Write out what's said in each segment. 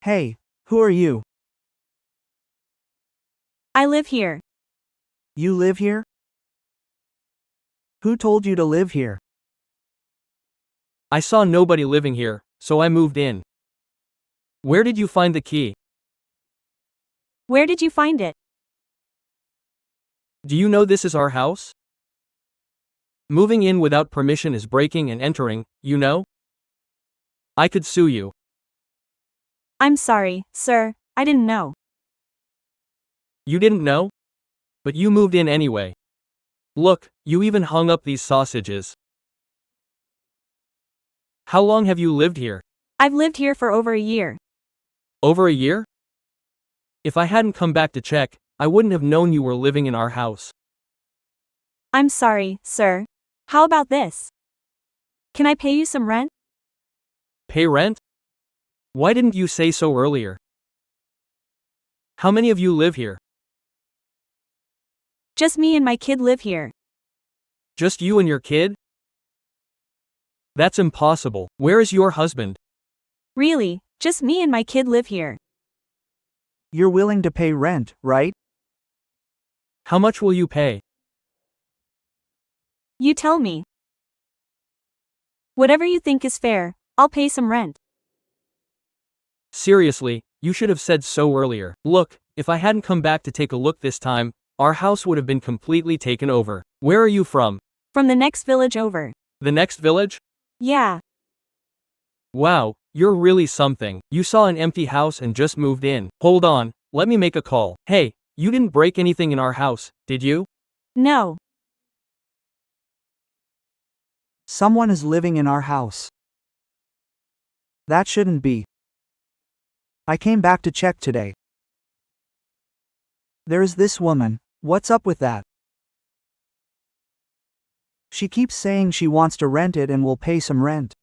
Hey, who are you? I live here. You live here? Who told you to live here? I saw nobody living here, so I moved in. Where did you find the key? Where did you find it? Do you know this is our house? Moving in without permission is breaking and entering, you know? I could sue you. I'm sorry, sir, I didn't know. You didn't know? But you moved in anyway. Look, you even hung up these sausages. How long have you lived here? I've lived here for over a year. Over a year? If I hadn't come back to check, I wouldn't have known you were living in our house. I'm sorry, sir. How about this? Can I pay you some rent? Pay rent? Why didn't you say so earlier? How many of you live here? Just me and my kid live here. Just you and your kid? That's impossible. Where is your husband? Really, just me and my kid live here. You're willing to pay rent, right? How much will you pay? You tell me. Whatever you think is fair, I'll pay some rent. Seriously, you should have said so earlier. Look, if I hadn't come back to take a look this time, our house would have been completely taken over. Where are you from? From the next village over. The next village? Yeah. Wow, you're really something. You saw an empty house and just moved in. Hold on, let me make a call. Hey, you didn't break anything in our house, did you? No. Someone is living in our house. That shouldn't be. I came back to check today. There's this woman, what's up with that? She keeps saying she wants to rent it and will pay some rent.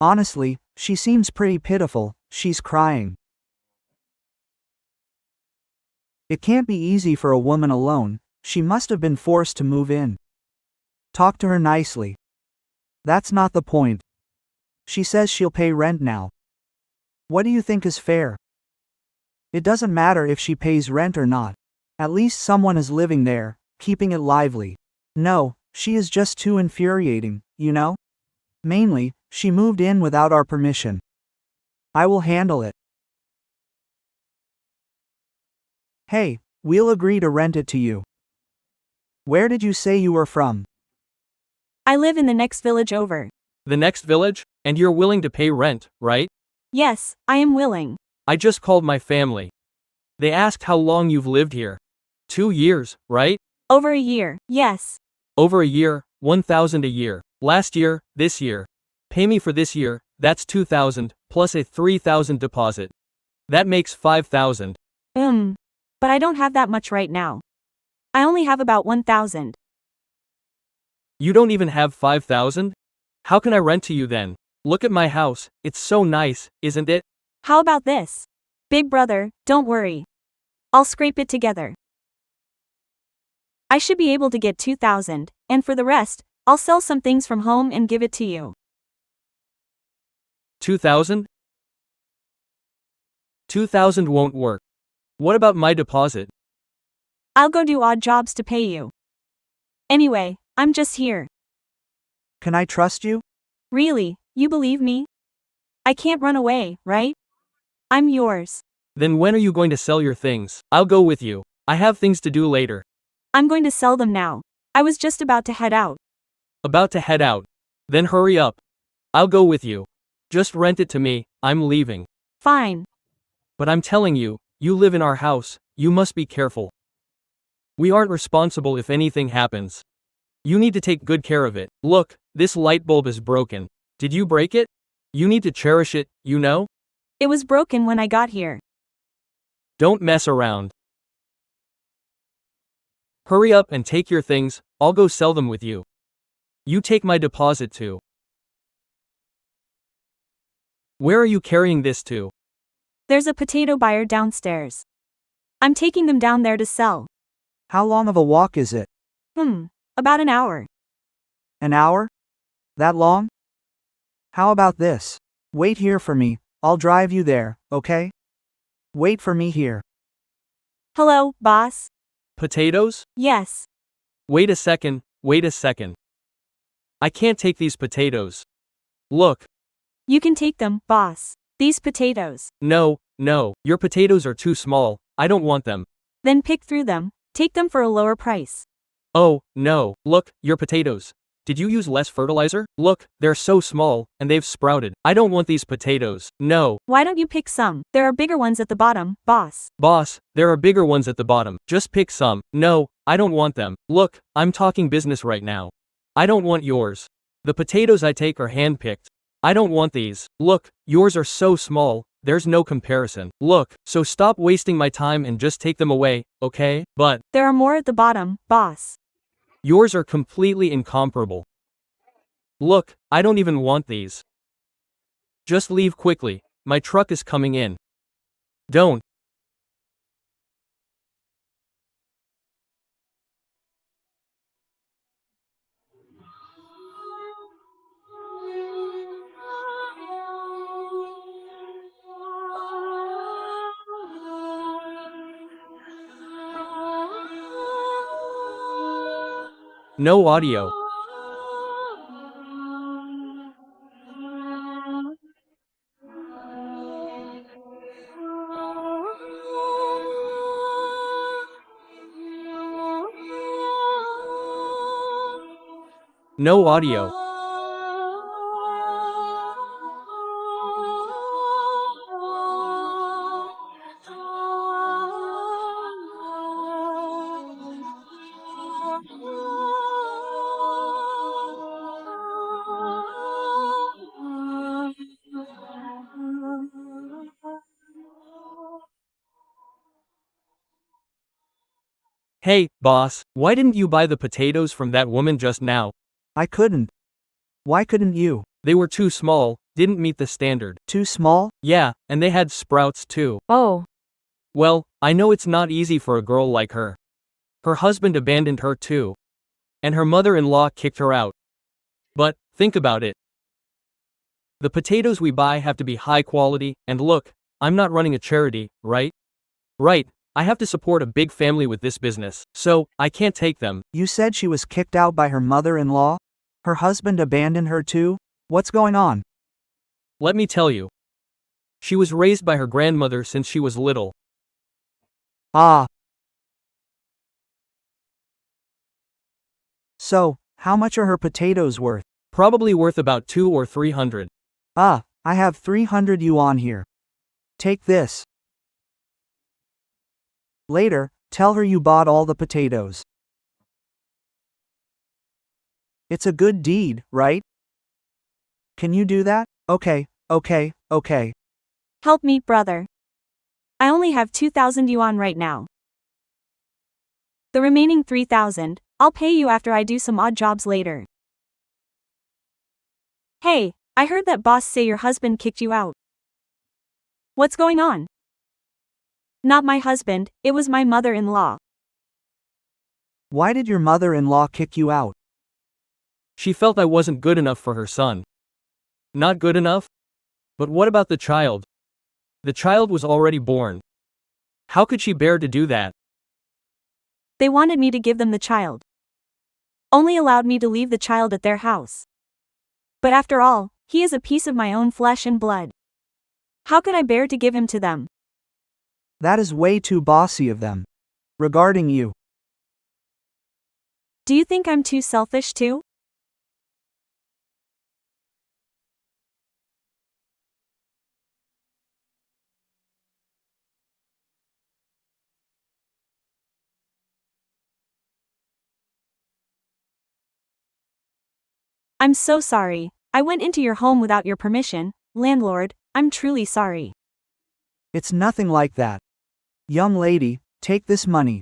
Honestly, she seems pretty pitiful, she's crying. It can't be easy for a woman alone, she must have been forced to move in. Talk to her nicely. That's not the point. She says she'll pay rent now. What do you think is fair? It doesn't matter if she pays rent or not. At least someone is living there, keeping it lively. No, she is just too infuriating, you know? Mainly, she moved in without our permission. I will handle it. Hey, we'll agree to rent it to you. Where did you say you were from? I live in the next village over. The next village? And you're willing to pay rent, right? Yes, I am willing. I just called my family. They asked how long you've lived here. 2 years, right? Over a year, yes. Over a year, 1,000 a year. Last year, this year. Pay me for this year, that's 2,000, plus a 3,000 deposit. That makes 5,000. But I don't have that much right now. I only have about 1,000. You don't even have 5,000? How can I rent to you then? Look at my house, it's so nice, isn't it? How about this? Big brother, don't worry. I'll scrape it together. I should be able to get 2,000, and for the rest, I'll sell some things from home and give it to you. 2,000? 2,000 won't work. What about my deposit? I'll go do odd jobs to pay you. Anyway, I'm just here. Can I trust you? Really, you believe me? I can't run away, right? I'm yours. Then when are you going to sell your things? I'll go with you. I have things to do later. I'm going to sell them now. I was just about to head out. About to head out. Then hurry up. I'll go with you. Just rent it to me, I'm leaving. Fine. But I'm telling you, you live in our house, you must be careful. We aren't responsible if anything happens. You need to take good care of it. Look, this light bulb is broken. Did you break it? You need to cherish it, you know? It was broken when I got here. Don't mess around. Hurry up and take your things, I'll go sell them with you. You take my deposit too. Where are you carrying this to? There's a potato buyer downstairs. I'm taking them down there to sell. How long of a walk is it? About an hour. An hour? That long? How about this? Wait here for me, I'll drive you there, okay? Wait for me here. Hello, boss? Potatoes? Yes. Wait a second, wait a second. I can't take these potatoes. Look. You can take them, boss. These potatoes. No, your potatoes are too small, I don't want them. Then pick through them. Take them for a lower price. Oh, no, look, your potatoes. Did you use less fertilizer? Look, they're so small, and they've sprouted. I don't want these potatoes, no. Why don't you pick some? There are bigger ones at the bottom, boss. Boss, there are bigger ones at the bottom. Just pick some. No, I don't want them. Look, I'm talking business right now. I don't want yours. The potatoes I take are hand-picked. I don't want these. Look, yours are so small, there's no comparison. Look, so stop wasting my time and just take them away, okay? But There are more at the bottom, boss. yours are completely incomparable. Look, I don't even want these. Just leave quickly. My truck is coming in. Don't. No audio. No audio. Hey, boss, why didn't you buy the potatoes from that woman just now? I couldn't. Why couldn't you? They were too small, didn't meet the standard. Too small? Yeah, and they had sprouts too. Oh. Well, I know it's not easy for a girl like her. Her husband abandoned her too. And her mother-in-law kicked her out. But, think about it. The potatoes we buy have to be high quality, and look, I'm not running a charity, right? Right, I have to support a big family with this business, so, I can't take them. You said she was kicked out by her mother-in-law? Her husband abandoned her too? What's going on? Let me tell you. She was raised by her grandmother since she was little. Ah. So, how much are her potatoes worth? Probably worth about 200 or 300. Ah, I have 300 yuan here. Take this. Later, tell her you bought all the potatoes. It's a good deed, right? Can you do that? Okay. Help me, brother. I only have 2,000 yuan right now. The remaining 3,000, I'll pay you after I do some odd jobs later. Hey, I heard that boss say your husband kicked you out. What's going on? Not my husband, it was my mother-in-law. Why did your mother-in-law kick you out? She felt I wasn't good enough for her son. Not good enough? But what about the child? The child was already born. How could she bear to do that? They wanted me to give them the child. Only allowed me to leave the child at their house. But after all, he is a piece of my own flesh and blood. How could I bear to give him to them? That is way too bossy of them. Regarding you. Do you think I'm too selfish too? I'm so sorry. I went into your home without your permission, landlord. I'm truly sorry. It's nothing like that. Young lady, take this money.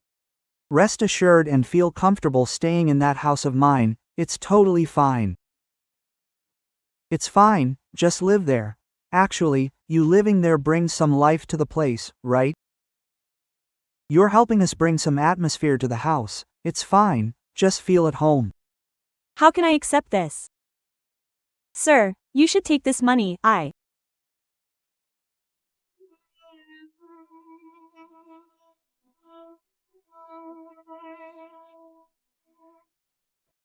Rest assured and feel comfortable staying in that house of mine, it's totally fine. It's fine, just live there. Actually, you living there brings some life to the place, right? You're helping us bring some atmosphere to the house, it's fine, just feel at home. How can I accept this? Sir, you should take this money.